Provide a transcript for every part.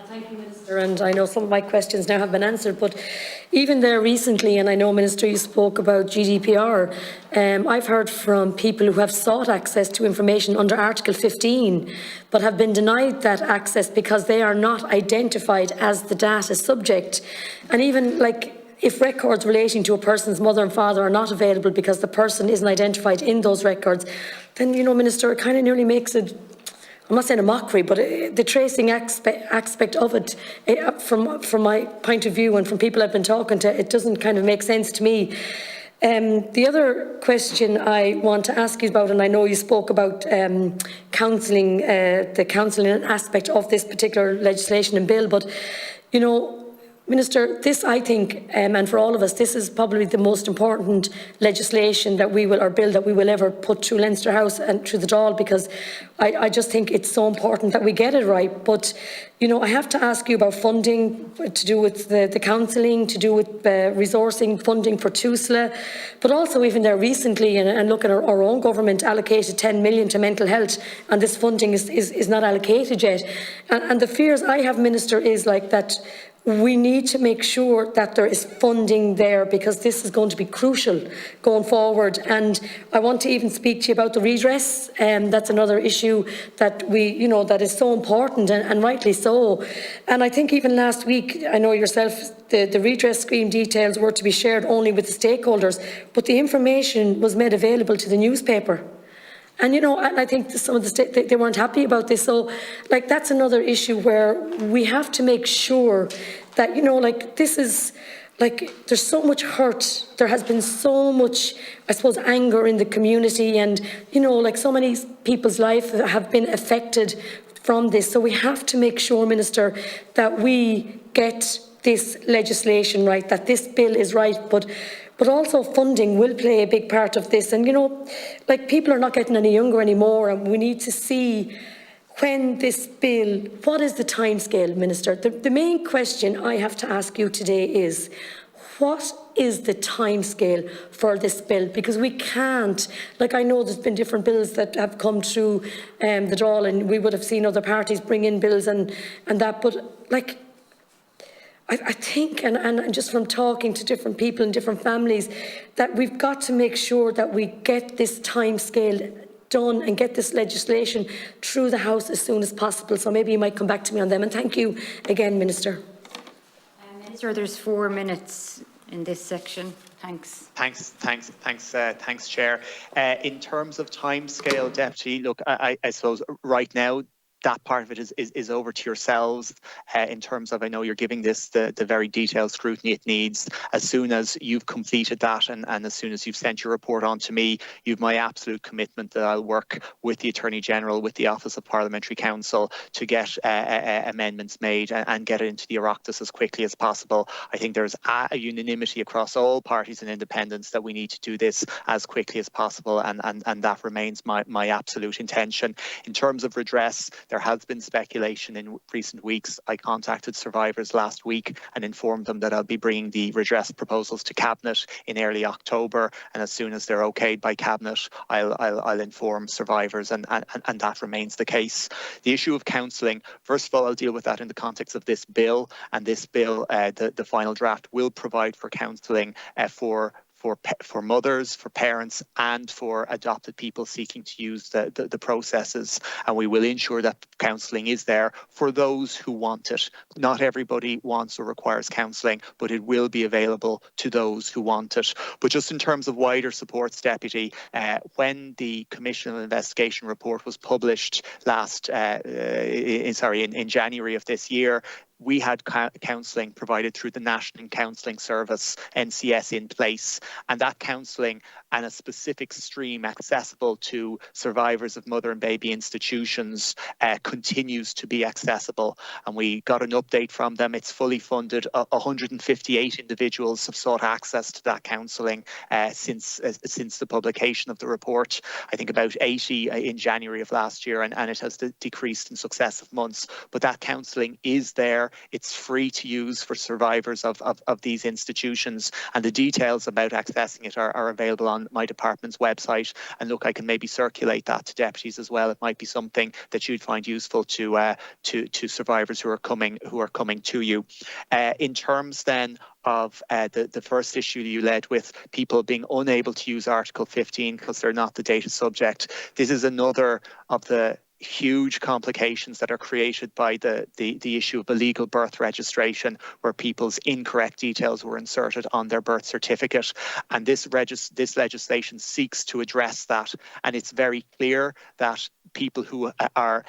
Thank you, Minister. And I know some of my questions now have been answered, but even there recently, and I know, Minister, you spoke about GDPR, I've heard from people who have sought access to information under Article 15, but have been denied that access because they are not identified as the data subject. And even if records relating to a person's mother and father are not available because the person isn't identified in those records, then, Minister, it kind of nearly makes it, I'm not saying a mockery, but the tracing aspect of it, from my point of view and from people I've been talking to, it doesn't kind of make sense to me. The other question I want to ask you about, and I know you spoke about counselling, the counselling aspect of this particular legislation and bill, but, Minister, this, I think, and for all of us, this is probably the most important legislation that we will, or bill that we will ever put through Leinster House and through the Dáil, because I just think it's so important that we get it right. But, I have to ask you about funding to do with the counselling, to do with resourcing, funding for TUSLA, but also even there recently, and look at our own government allocated 10 million to mental health, and this funding is not allocated yet. And the fears I have, Minister, is that we need to make sure that there is funding there, because this is going to be crucial going forward. And I want to even speak to you about the redress. That's another issue that we, that is so important, and rightly so. And I think even last week, I know yourself, the redress scheme details were to be shared only with the stakeholders, but the information was made available to the newspaper. And, I think some of the they weren't happy about this. So, that's another issue where we have to make sure that, this is, there's so much hurt. There has been so much, I suppose, anger in the community, and, so many people's lives have been affected from this. So we have to make sure, Minister, that we get this legislation right, that this bill is right, but also funding will play a big part of this. And, people are not getting any younger anymore, and we need to see when this bill, what is the timescale, Minister? The main question I have to ask you today is, what is the timescale for this bill? Because we can't, I know there's been different bills that have come through the Dáil, and we would have seen other parties bring in bills and that, but I think, and just from talking to different people in different families, that we've got to make sure that we get this timescale done and get this legislation through the House as soon as possible. So maybe you might come back to me on them. And thank you again, Minister. Minister, there's 4 minutes in this section. Thanks. Thanks, Chair. In terms of timescale, Deputy, look, I suppose right now, that part of it is over to yourselves in terms of, I know you're giving this the very detailed scrutiny it needs. As soon as you've completed that, and as soon as you've sent your report on to me, you've my absolute commitment that I'll work with the Attorney General, with the Office of Parliamentary Counsel, to get amendments made and get it into the Oireachtas as quickly as possible. I think there's a unanimity across all parties and independents that we need to do this as quickly as possible, and that remains my absolute intention. In terms of redress, there has been speculation in recent weeks. I contacted survivors last week and informed them that I'll be bringing the redress proposals to Cabinet in early October, and as soon as they're okayed by Cabinet, I'll inform survivors, and that remains the case. The issue of counselling, first of all, I'll deal with that in the context of this bill, and this bill, the final draft, will provide for counselling for mothers, for parents, and for adopted people seeking to use the processes. And we will ensure that counselling is there for those who want it. Not everybody wants or requires counselling, but it will be available to those who want it. But just in terms of wider supports, Deputy, when the Commission of Investigation report was published in January of this year, we had counselling provided through the National Counselling Service, NCS, in place, and that counselling and a specific stream accessible to survivors of mother and baby institutions continues to be accessible. And we got an update from them. It's fully funded. 158 individuals have sought access to that counselling since the publication of the report. I think about 80 in January of last year, and it has decreased in successive months. But that counselling is there. there. It's free to use for survivors of these institutions, and the details about accessing it are available on my department's website. And look, I can maybe circulate that to deputies as well. It might be something that you'd find useful to survivors who are coming to you. In terms then of the first issue you led with, people being unable to use Article 15 because they're not the data subject. This is another of the huge complications that are created by the issue of illegal birth registration, where people's incorrect details were inserted on their birth certificate. And this legislation seeks to address that. And it's very clear that people who are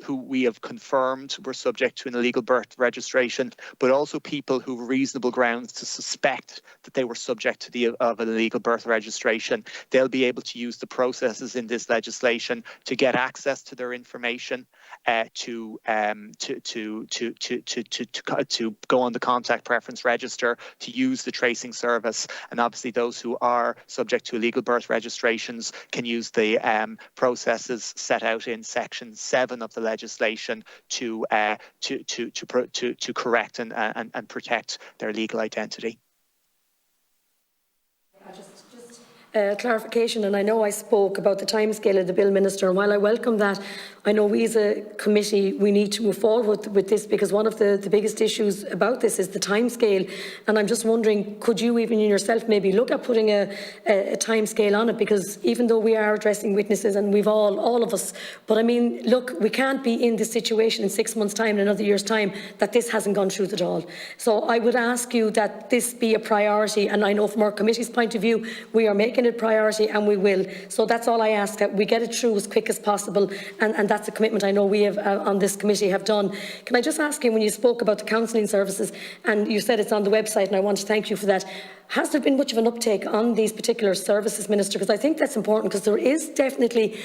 who we have confirmed were subject to an illegal birth registration, but also people who have reasonable grounds to suspect that they were subject to of an illegal birth registration. They'll be able to use the processes in this legislation to get access to their information, to go on the contact preference register, to use the tracing service. And obviously those who are subject to illegal birth registrations can use the processes set out in Section 7 of the legislation to correct and protect their legal identity. Clarification, and I know I spoke about the timescale of the bill, Minister, and while I welcome that, I know we as a committee, we need to move forward with this, because one of the biggest issues about this is the timescale. And I'm just wondering, could you even yourself maybe look at putting a timescale on it? Because even though we are addressing witnesses, and we've all of us, but I mean, look, we can't be in this situation in 6 months' time, in another year's time, that this hasn't gone through the door. So I would ask you that this be a priority, and I know from our committee's point of view, we are making it priority, and we will. So that's all I ask, that we get it through as quick as possible, and that's a commitment I know we have on this committee have done. Can I just ask you, when you spoke about the counselling services, and you said it's on the website, and I want to thank you for that, has there been much of an uptake on these particular services, Minister? Because I think that's important, because there is definitely,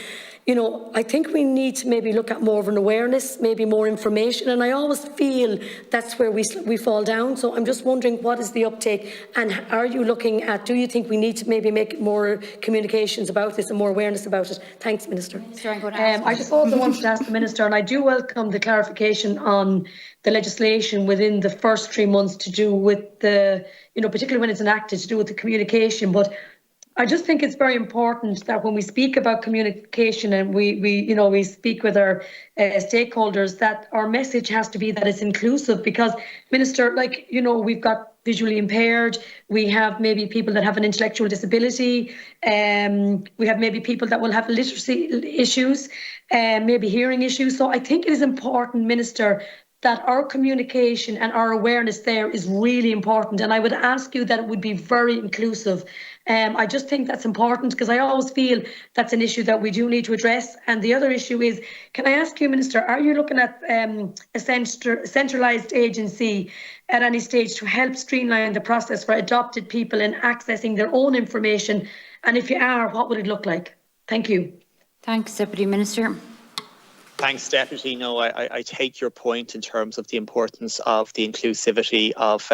you know, I think we need to maybe look at more of an awareness, maybe more information, and I always feel that's where we fall down. So I'm just wondering, what is the uptake, and are you looking at, do you think we need to maybe make more communications about this and more awareness about it? Thanks, Minister. I just also wanted to ask the Minister, and I do welcome the clarification on the legislation within the first 3 months to do with the, you know, particularly when it's enacted, to do with the communication. But I just think it's very important that when we speak about communication, and we speak with our stakeholders, that our message has to be that it's inclusive. Because, Minister, like, you know, we've got visually impaired, we have maybe people that have an intellectual disability, we have maybe people that will have literacy issues, maybe hearing issues. So I think it is important, Minister, that our communication and our awareness there is really important. And I would ask you that it would be very inclusive. I just think that's important, because I always feel that's an issue that we do need to address. And the other issue is, can I ask you, Minister, are you looking at a centralised agency at any stage to help streamline the process for adopted people in accessing their own information? And if you are, what would it look like? Thank you. Thanks, Deputy Minister. Thanks, Deputy. No, I take your point in terms of the importance of the inclusivity of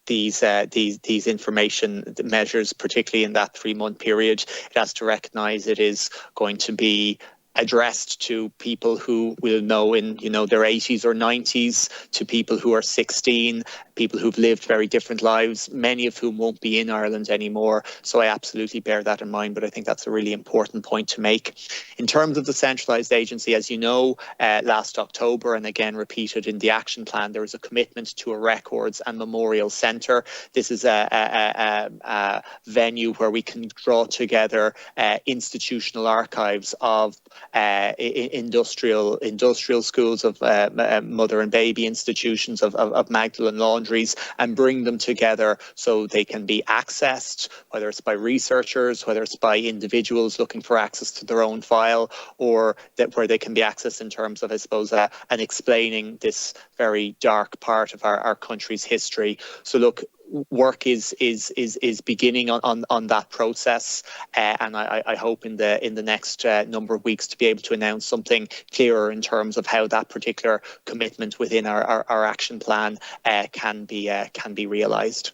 these information measures, particularly in that 3-month period. It has to recognise it is going to be addressed to people who will know in, you know, their 80s or 90s, to people who are 16, people who've lived very different lives, many of whom won't be in Ireland anymore. So I absolutely bear that in mind, but I think that's a really important point to make. In terms of the centralised agency, as you know, last October, and again repeated in the action plan, there is a commitment to a records and memorial centre. This is a venue where we can draw together institutional archives of industrial schools, of mother and baby institutions, of Magdalen laundries, and bring them together so they can be accessed, whether it's by researchers, whether it's by individuals looking for access to their own file, or that where they can be accessed in terms of, I suppose, and explaining this very dark part of our country's history. So look, work is beginning on that process, and I hope in the next number of weeks to be able to announce something clearer in terms of how that particular commitment within our action plan can be realised.